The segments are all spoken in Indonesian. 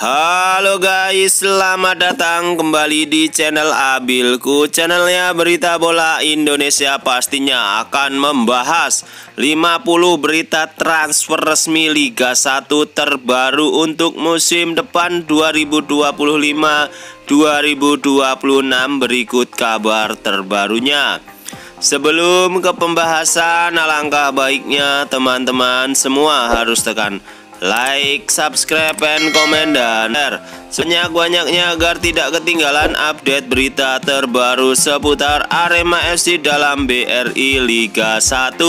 Halo guys, selamat datang kembali di channel Abilku. Channelnya berita bola Indonesia pastinya akan membahas 50 berita transfer resmi Liga 1 terbaru untuk musim depan 2025-2026. Berikut kabar terbarunya. Sebelum ke pembahasan, alangkah baiknya teman-teman semua harus tekan like, subscribe, and komen, dan sebanyak-banyaknya agar tidak ketinggalan update berita terbaru seputar Arema FC dalam BRI Liga 1.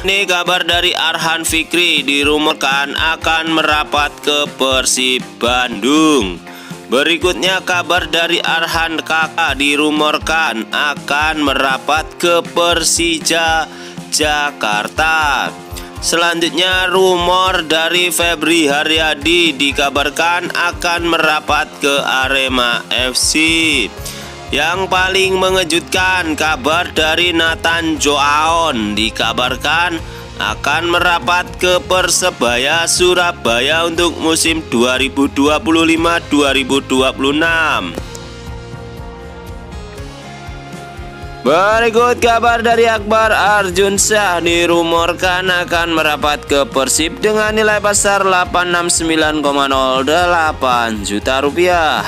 Ini kabar dari Arhan Fikri, dirumorkan akan merapat ke Persib Bandung. Berikutnya kabar dari Arhan Kakak, dirumorkan akan merapat ke Persija Jakarta. Selanjutnya rumor dari Febri Haryadi dikabarkan akan merapat ke Arema FC. Yang paling mengejutkan, kabar dari Nathan Joaon dikabarkan akan merapat ke Persebaya Surabaya untuk musim 2025-2026. Berikut kabar dari Akbar Arjunsyah, dirumorkan akan merapat ke Persib dengan nilai pasar 869,08 juta rupiah.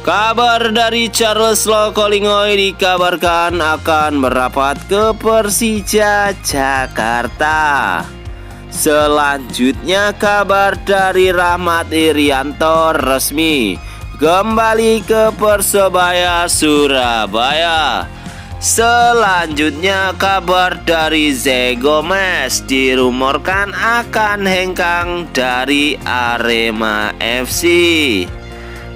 Kabar dari Charles Lokolingoy dikabarkan akan merapat ke Persija Jakarta. Selanjutnya kabar dari Rahmat Irianto resmi kembali ke Persebaya Surabaya. Selanjutnya kabar dari Zé Gomez, dirumorkan akan hengkang dari Arema FC.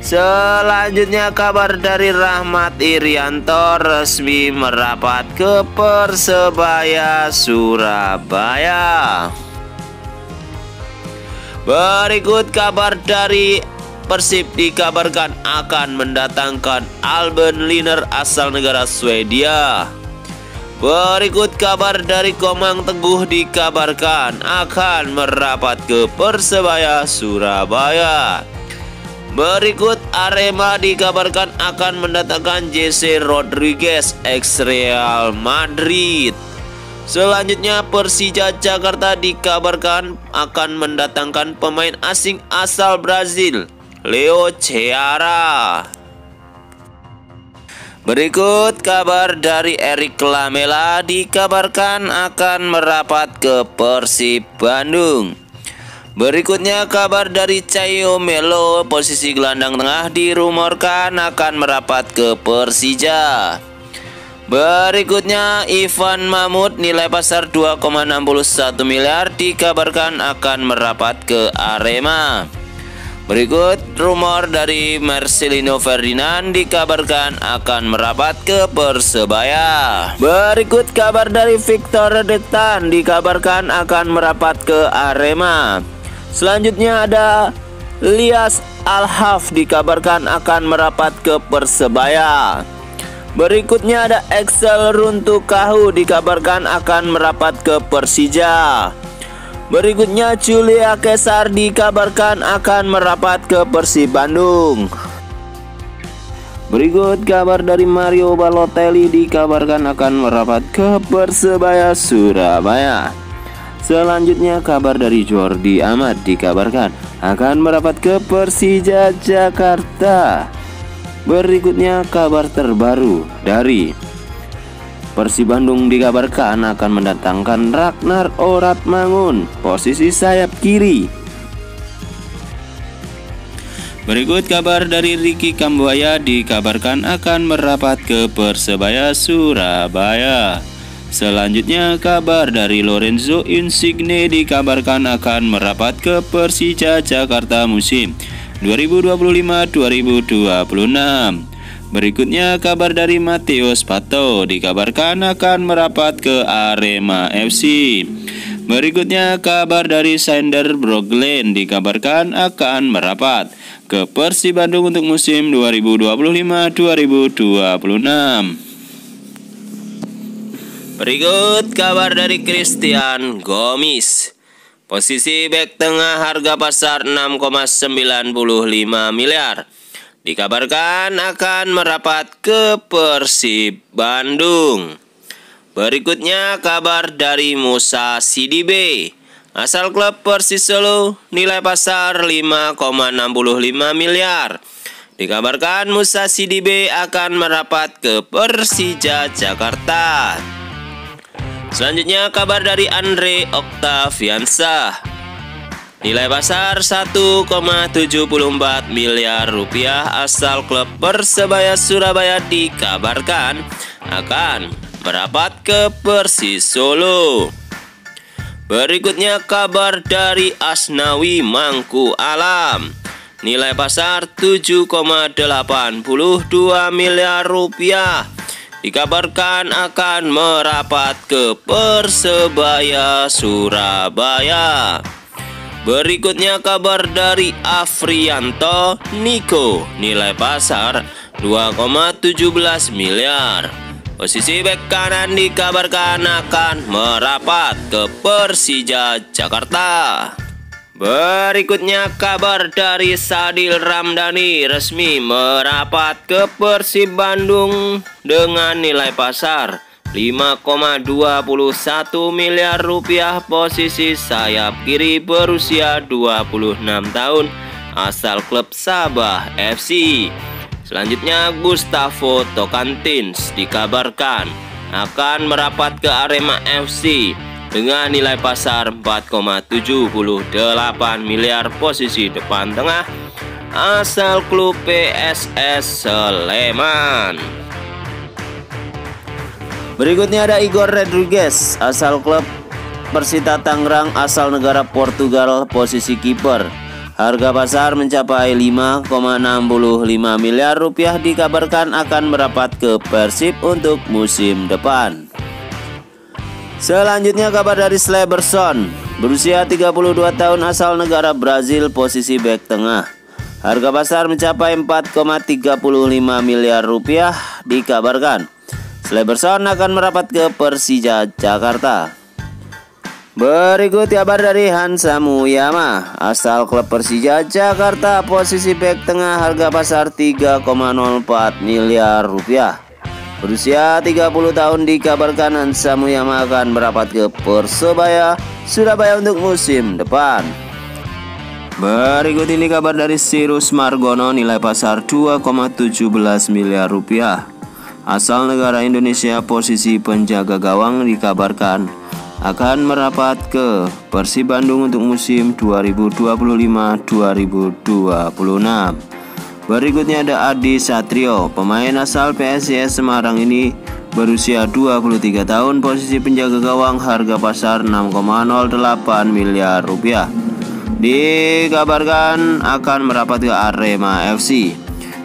Selanjutnya kabar dari Rahmat Irianto resmi merapat ke Persebaya Surabaya. Berikut kabar dari Persib dikabarkan akan mendatangkan Albin Liner asal negara Swedia. Berikut kabar dari Komang Teguh dikabarkan akan merapat ke Persebaya Surabaya. Berikut Arema dikabarkan akan mendatangkan Jesse Rodriguez ex Real Madrid. Selanjutnya Persija Jakarta dikabarkan akan mendatangkan pemain asing asal Brazil, Leo Ceará. Berikut kabar dari Erik Lamela dikabarkan akan merapat ke Persib Bandung. Berikutnya kabar dari Caio Melo, posisi gelandang tengah, dirumorkan akan merapat ke Persija. Berikutnya Ivan Mahmud, nilai pasar 2,61 miliar, dikabarkan akan merapat ke Arema. Berikut rumor dari Marcelino Ferdinand dikabarkan akan merapat ke Persebaya. Berikut kabar dari Victor Redektan dikabarkan akan merapat ke Arema. Selanjutnya ada Lias Al-Haf dikabarkan akan merapat ke Persebaya. Berikutnya ada Excel Runtukahu dikabarkan akan merapat ke Persija. Berikutnya Julia Kesar dikabarkan akan merapat ke Persib Bandung. Berikut kabar dari Mario Balotelli dikabarkan akan merapat ke Persebaya Surabaya. Selanjutnya kabar dari Jordi Amat dikabarkan akan merapat ke Persija Jakarta. Berikutnya kabar terbaru dari Persib Bandung dikabarkan akan mendatangkan Ragnar Oratmangun, posisi sayap kiri. Berikut kabar dari Ricky Kambuaya dikabarkan akan merapat ke Persebaya Surabaya. Selanjutnya kabar dari Lorenzo Insigne dikabarkan akan merapat ke Persija Jakarta musim 2025-2026. Berikutnya kabar dari Mateus Pato dikabarkan akan merapat ke Arema FC. Berikutnya kabar dari Sander Broglen dikabarkan akan merapat ke Persib Bandung untuk musim 2025-2026. Berikut kabar dari Christian Gomis, Posisi bek tengah harga pasar 6,95 miliar. Dikabarkan akan merapat ke Persib Bandung. Berikutnya kabar dari Musa Sidibe. Asal klub Persis Solo, nilai pasar 5,65 miliar. Dikabarkan Musa Sidibe akan merapat ke Persija Jakarta. Selanjutnya kabar dari Andre Octaviansyah. Nilai pasar 1,74 miliar rupiah asal klub Persebaya Surabaya dikabarkan akan merapat ke Persis Solo. Berikutnya kabar dari Asnawi Mangku Alam. Nilai pasar 7,82 miliar rupiah. Dikabarkan akan merapat ke Persebaya Surabaya. Berikutnya kabar dari Afrianto Niko. Nilai pasar 2,17 miliar. Posisi bek kanan dikabarkan akan merapat ke Persija Jakarta. Berikutnya kabar dari Sadil Ramdhani resmi merapat ke Persib Bandung dengan nilai pasar 5,21 miliar rupiah. Posisi sayap kiri berusia 26 tahun asal klub Sabah FC. Selanjutnya Gustavo Tocantins dikabarkan akan merapat ke Arema FC dengan nilai pasar 4,78 miliar. Posisi depan tengah asal klub PSS Sleman. Berikutnya ada Igor Rodriguez asal klub Persita Tangerang asal negara Portugal, posisi kiper. Harga pasar mencapai 5,65 miliar rupiah. Dikabarkan akan merapat ke Persib untuk musim depan. Selanjutnya kabar dari Sleberson. Berusia 32 tahun asal negara Brazil, posisi bek tengah. Harga pasar mencapai 4,35 miliar rupiah. Dikabarkan Sleberson akan merapat ke Persija Jakarta. Berikut kabar dari Hansa Muyama asal klub Persija Jakarta, posisi bek tengah. Harga pasar 3,04 miliar rupiah. Berusia 30 tahun dikabarkan Hansa Muyama akan merapat ke Persebaya Surabaya untuk musim depan. Berikut ini kabar dari Sirus Margono. Nilai pasar 2,17 miliar rupiah. Asal negara Indonesia, posisi penjaga gawang, dikabarkan akan merapat ke Persib Bandung untuk musim 2025-2026. Berikutnya ada Adi Satrio. Pemain asal PSIS Semarang ini berusia 23 tahun, posisi penjaga gawang. Harga pasar 6,08 miliar rupiah. Dikabarkan akan merapat ke Arema FC.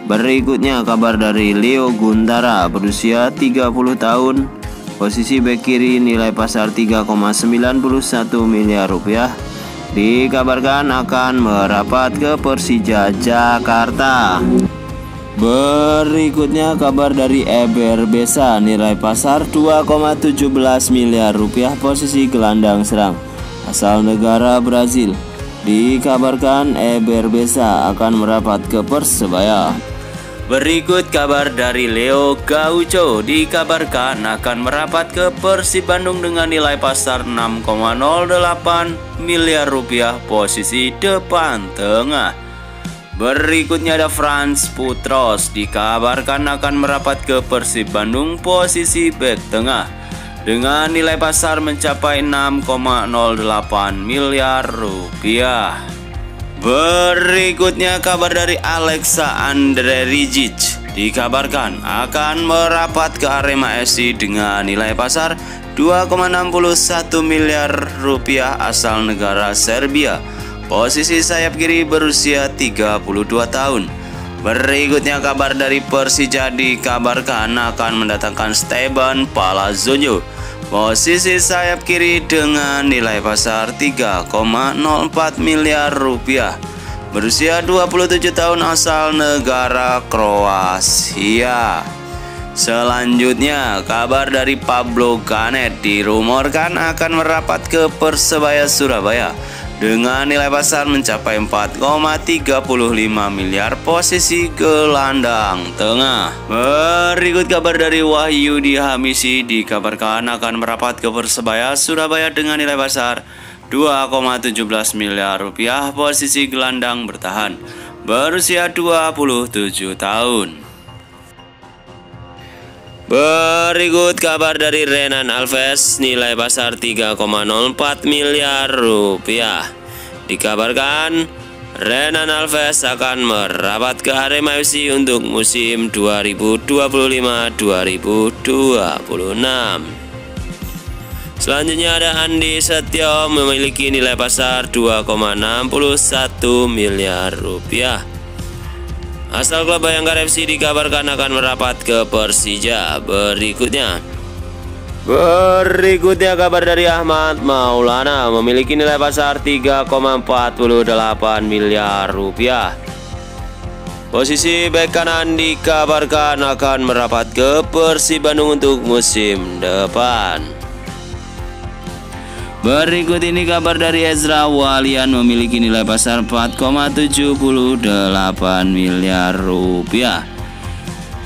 Berikutnya kabar dari Leo Guntara. Berusia 30 tahun, posisi bek kiri, nilai pasar 3,91 miliar rupiah. Dikabarkan akan merapat ke Persija Jakarta. Berikutnya kabar dari Eber Besa. Nilai pasar 2,17 miliar rupiah. Posisi gelandang serang asal negara Brazil. Dikabarkan Eber Besa akan merapat ke Persebaya. Berikut kabar dari Leo Gaucho. Dikabarkan akan merapat ke Persib Bandung dengan nilai pasar 6,08 miliar rupiah. Posisi depan tengah. Berikutnya ada Frans Putros. Dikabarkan akan merapat ke Persib Bandung, posisi bek tengah, dengan nilai pasar mencapai 6,08 miliar rupiah. Berikutnya kabar dari Alexa Andre Rigic. Dikabarkan akan merapat ke Arema FC dengan nilai pasar 2,61 miliar rupiah asal negara Serbia. Posisi sayap kiri berusia 32 tahun. Berikutnya kabar dari Persija. Dikabarkan akan mendatangkan Steban Palazzo. Posisi sayap kiri dengan nilai pasar 3,04 miliar rupiah. Berusia 27 tahun asal negara Kroasia. Selanjutnya kabar dari Pablo Ganet. Dirumorkan akan merapat ke Persebaya Surabaya dengan nilai pasar mencapai 4,35 miliar. Posisi gelandang tengah. Berikut kabar dari Wahyudi Hamisi, dikabarkan akan merapat ke Persebaya Surabaya dengan nilai pasar 2,17 miliar rupiah. Posisi gelandang bertahan, berusia 27 tahun. Berikut kabar dari Renan Alves, nilai pasar 3,04 miliar rupiah. Dikabarkan Renan Alves akan merapat ke Arema FC untuk musim 2025-2026. Selanjutnya ada Andi Setio, memiliki nilai pasar 2,61 miliar rupiah. Asal klub Bayangkara FC dikabarkan akan merapat ke Persija. Berikutnya kabar dari Ahmad Maulana, memiliki nilai pasar 3,48 miliar rupiah. Posisi bek kanan dikabarkan akan merapat ke Persib Bandung untuk musim depan. Berikut ini kabar dari Ezra Walian, memiliki nilai pasar 4,78 miliar rupiah.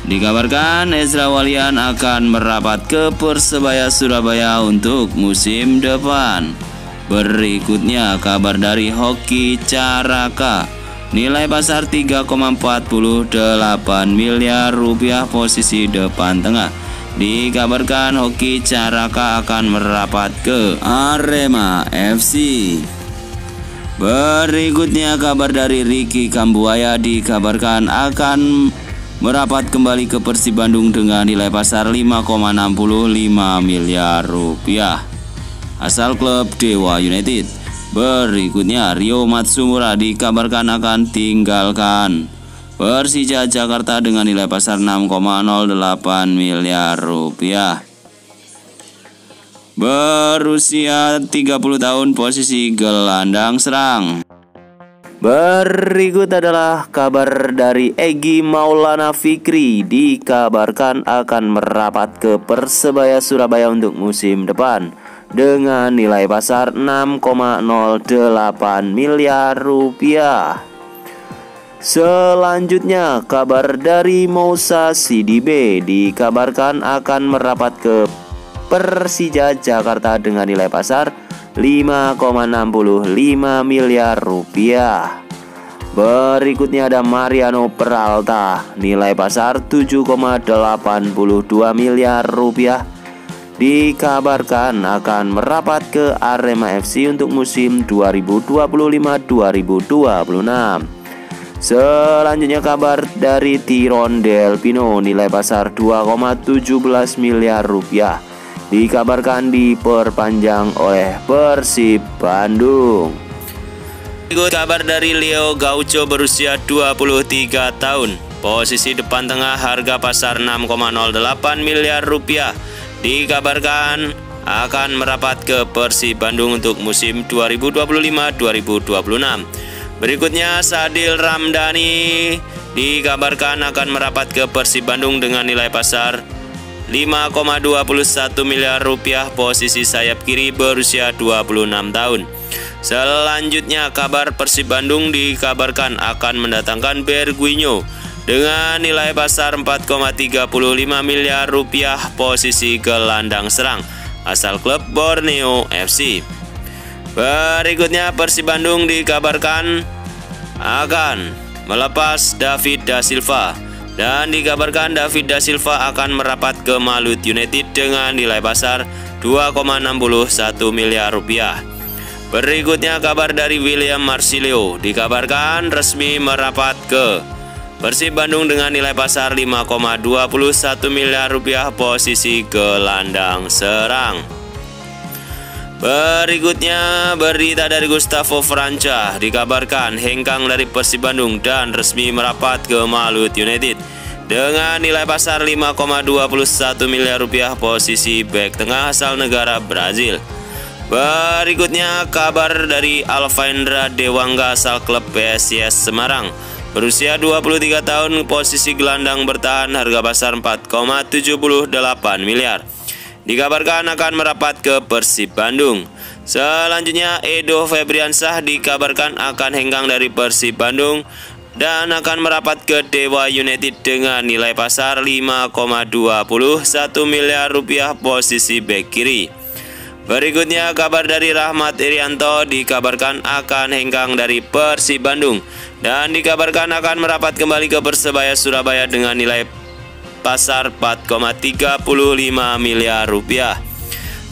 Dikabarkan Ezra Walian akan merapat ke Persebaya Surabaya untuk musim depan. Berikutnya kabar dari Hoki Caraka, nilai pasar 3,48 miliar rupiah. Posisi depan tengah. Dikabarkan Hoki Caraka akan merapat ke Arema FC. Berikutnya kabar dari Ricky Kambuaya, dikabarkan akan merapat kembali ke Persib Bandung dengan nilai pasar 5,65 miliar rupiah. Asal klub Dewa United. Berikutnya Rio Matsumura dikabarkan akan tinggalkan Persija Jakarta dengan nilai pasar 6,08 miliar rupiah. Berusia 30 tahun, posisi gelandang serang. Berikut adalah kabar dari Egy Maulana Fikri, dikabarkan akan merapat ke Persebaya Surabaya untuk musim depan dengan nilai pasar 6,08 miliar rupiah. Selanjutnya kabar dari Moussa Sidibe, dikabarkan akan merapat ke Persija Jakarta dengan nilai pasar 5,65 miliar rupiah. Berikutnya ada Mariano Peralta, nilai pasar 7,82 miliar rupiah. Dikabarkan akan merapat ke Arema FC untuk musim 2025-2026. Selanjutnya kabar dari Tiron Del Pino, nilai pasar 2,17 miliar rupiah. Dikabarkan diperpanjang oleh Persib Bandung. Berikut kabar dari Leo Gaucho, berusia 23 tahun. Posisi depan tengah, harga pasar 6,08 miliar rupiah. Dikabarkan akan merapat ke Persib Bandung untuk musim 2025-2026. Berikutnya Sadil Ramdhani dikabarkan akan merapat ke Persib Bandung dengan nilai pasar 5,21 miliar rupiah. Posisi sayap kiri, berusia 26 tahun. Selanjutnya kabar Persib Bandung dikabarkan akan mendatangkan Berguinho dengan nilai pasar 4,35 miliar rupiah. Posisi gelandang serang, asal klub Borneo FC. Berikutnya Persib Bandung dikabarkan akan melepas David Da Silva, dan dikabarkan David Da Silva akan merapat ke Malut United dengan nilai pasar 2,61 miliar rupiah. Berikutnya kabar dari William Marsilio, dikabarkan resmi merapat ke Persib Bandung dengan nilai pasar 5,21 miliar rupiah. Posisi gelandang serang. Berikutnya berita dari Gustavo Franca, dikabarkan hengkang dari Persib Bandung dan resmi merapat ke Malut United dengan nilai pasar 5,21 miliar rupiah. Posisi bek tengah asal negara Brazil. Berikutnya kabar dari Alvaendra Dewangga, asal klub PSIS Semarang, berusia 23 tahun, posisi gelandang bertahan, harga pasar 4,78 miliar. Dikabarkan akan merapat ke Persib Bandung. Selanjutnya Edo Febriansyah dikabarkan akan hengkang dari Persib Bandung dan akan merapat ke Dewa United dengan nilai pasar 5,21 miliar rupiah posisi bek kiri. Berikutnya kabar dari Rahmat Irianto dikabarkan akan hengkang dari Persib Bandung dan dikabarkan akan merapat kembali ke Persebaya Surabaya dengan nilai pasar 4,35 miliar rupiah.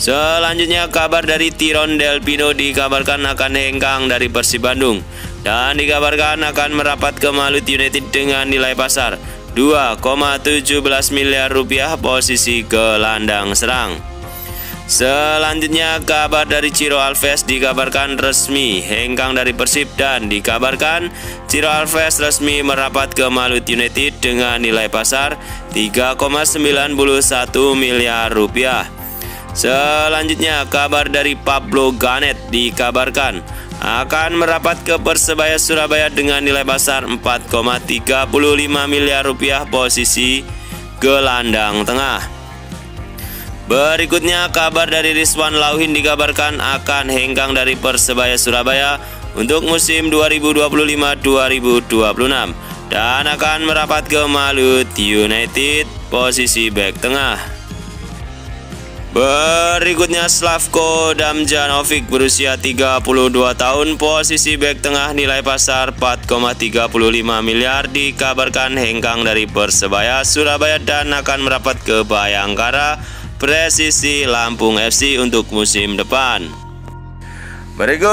Selanjutnya kabar dari Tiron Delpino dikabarkan akan hengkang dari Persib Bandung dan dikabarkan akan merapat ke Malut United dengan nilai pasar 2,17 miliar rupiah posisi gelandang serang. Selanjutnya kabar dari Ciro Alves dikabarkan resmi hengkang dari Persib dan dikabarkan Ciro Alves resmi merapat ke Malut United dengan nilai pasar 3,91 miliar rupiah. Selanjutnya kabar dari Pablo Ganet dikabarkan akan merapat ke Persebaya Surabaya dengan nilai pasar 4,35 miliar rupiah posisi gelandang tengah. Berikutnya kabar dari Rizwan Lauhin dikabarkan akan hengkang dari Persebaya Surabaya untuk musim 2025-2026 dan akan merapat ke Malut United posisi bek tengah. Berikutnya Slavko Damjanovic berusia 32 tahun posisi bek tengah nilai pasar 4,35 miliar dikabarkan hengkang dari Persebaya Surabaya dan akan merapat ke Bayangkara Presisi Lampung FC untuk musim depan. Berikut